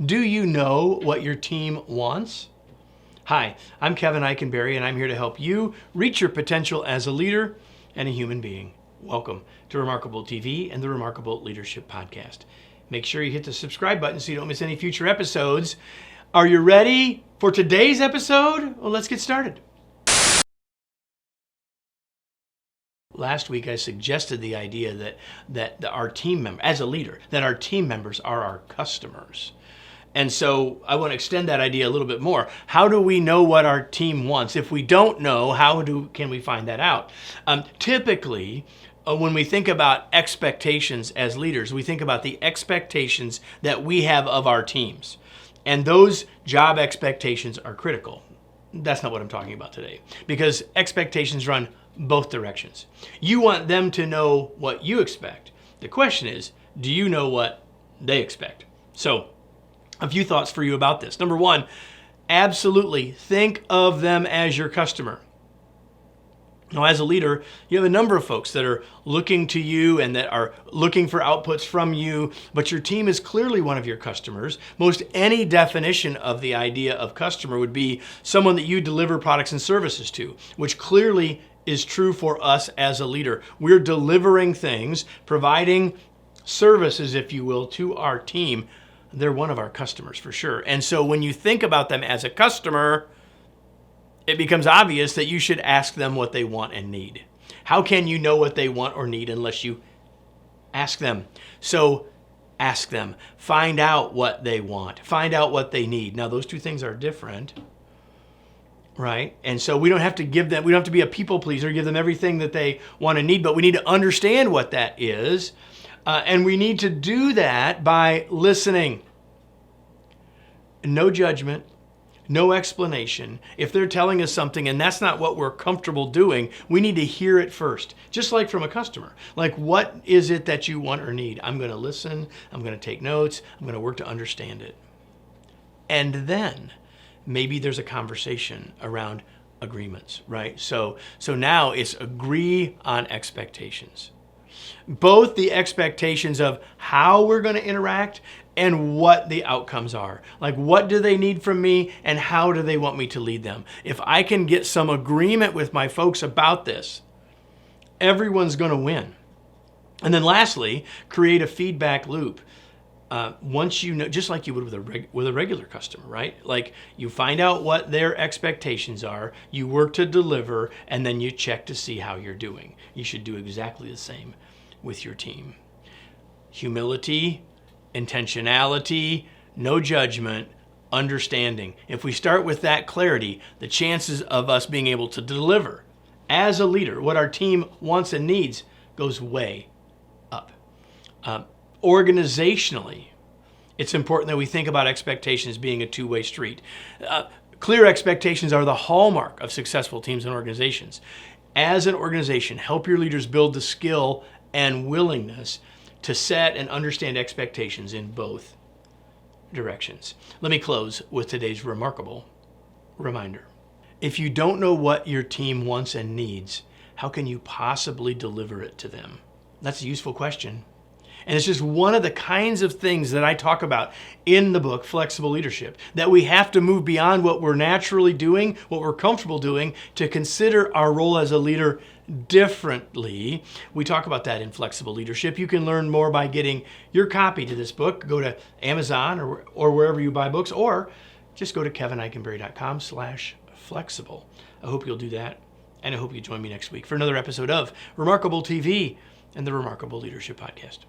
Do you know what your team wants? Hi, I'm Kevin Eikenberry, and I'm here to help you reach your potential as a leader and a human being. Welcome to Remarkable TV and the Remarkable Leadership Podcast. Make sure you hit the subscribe button so you don't miss any future episodes. Are you ready for today's episode? Well, let's get started. Last week, I suggested the idea that our team member, as a leader, that our team members are our customers. And so I want to extend that idea a little bit more. How do we know what our team wants? If we don't know, can we find that out? Typically, when we think about expectations as leaders, we think about the expectations that we have of our teams. And those job expectations are critical. That's not what I'm talking about today, because expectations run both directions. You want them to know what you expect. The question is, do you know what they expect? So, a few thoughts for you about this. Number one, absolutely think of them as your customer. Now, as a leader, you have a number of folks that are looking to you and that are looking for outputs from you, but your team is clearly one of your customers. Most any definition of the idea of customer would be someone that you deliver products and services to, which clearly is true for us as a leader. We're delivering things, providing services, if you will, to our team. They're one of our customers for sure. And so when you think about them as a customer, it becomes obvious that you should ask them what they want and need. How can you know what they want or need unless you ask them? So ask them. Find out what they want. Find out what they need. Now, those two things are different, right? And so we don't have to be a people pleaser, give them everything that they want and need, but we need to understand what that is. And we need to do that by listening. No judgment, no explanation. If they're telling us something and that's not what we're comfortable doing, we need to hear it first, just like from a customer. Like, what is it that you want or need? I'm going to listen. I'm going to take notes. I'm going to work to understand it. And then maybe there's a conversation around agreements, right? So now it's agree on expectations. Both the expectations of how we're going to interact and what the outcomes are. Like, what do they need from me and how do they want me to lead them? If I can get some agreement with my folks about this, everyone's going to win. And then lastly, create a feedback loop. Once you know, just like you would with a regular customer, right? Like, you find out what their expectations are, you work to deliver, and then you check to see how you're doing. You should do exactly the same with your team. Humility, intentionality, no judgment, understanding. If we start with that clarity, the chances of us being able to deliver as a leader what our team wants and needs goes way up. Organizationally, it's important that we think about expectations being a two-way street. Clear expectations are the hallmark of successful teams and organizations. As an organization, help your leaders build the skill and willingness to set and understand expectations in both directions. Let me close with today's remarkable reminder. If you don't know what your team wants and needs, how can you possibly deliver it to them? That's a useful question. And it's just one of the kinds of things that I talk about in the book, Flexible Leadership, that we have to move beyond what we're naturally doing, what we're comfortable doing, to consider our role as a leader differently. We talk about that in Flexible Leadership. You can learn more by getting your copy to this book. Go to Amazon or wherever you buy books, or just go to kevineikenberry.com/flexible. I hope you'll do that, and I hope you join me next week for another episode of Remarkable TV and the Remarkable Leadership Podcast.